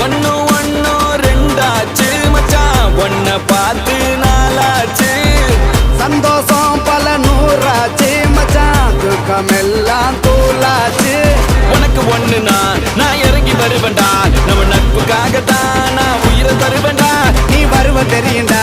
ஒன்னு ஒன்னு ரெண்டாச்சு மச்சான் ஒன்ன பார்த்து நாளாச்சு சந்தோஷம் பல நூறாச்சு மச்சான் துக்கமெல்லாம் தூளாச்சு உனக்கு ஒண்ணுனா நான் இறங்கி வருவேன்டா நம்ம நட்புக்காகத்தான் நான் உயிரை தருவேன்டா நீ வருவ தெரியுண்டா